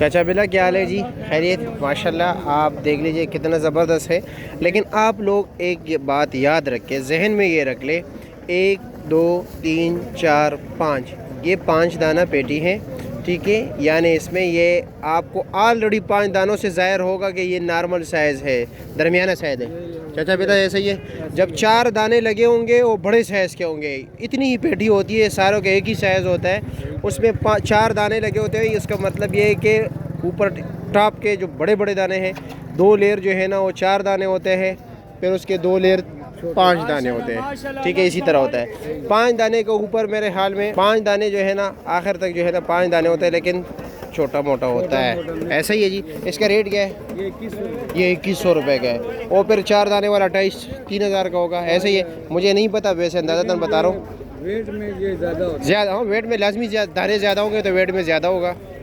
चाचा बिला क्या हाल है जी? खैरियत? माशाल्लाह आप देख लीजिए कितना ज़बरदस्त है। लेकिन आप लोग एक ये बात याद रखें, जहन में ये रख ले, 1 2 3 4 5, ये 5 दाना पेटी है, ठीक है। यानी इसमें ये आपको ऑलरेडी 5 दानों से ज़ाहिर होगा कि ये नॉर्मल साइज़ है, दरमियाना साइज़ है। चाचा बेटा ऐसा ही है। जब 4 दाने लगे होंगे वो बड़े साइज़ के होंगे। इतनी ही पेटी होती है, सारों का एक ही साइज़ होता है, उसमें 4 दाने लगे होते हैं। इसका मतलब ये है कि ऊपर टॉप के जो बड़े बड़े दाने हैं, 2 लेयर जो है ना वो 4 दाने होते हैं, फिर उसके 2 लेयर 5 दाने होते हैं, ठीक है। इसी तरह होता है। 5 दाने के ऊपर मेरे हाल में 5 दाने जो है ना आखिर तक जो है ना 5 दाने होते हैं, लेकिन छोटा मोटा होता है। ऐसा ही है जी। इसका रेट क्या है? ये 2100 रुपये का है। और फिर 4 दाने वाला 2,500-3,000 का होगा। ऐसे ही है, मुझे नहीं पता, वैसे अंदाज़तन बता रहा हूँ। वेट में ये ज़्यादा होता है। ज़्यादा, हाँ वेट में लाजमी दाने ज़्यादा होंगे तो वेट में ज़्यादा होगा।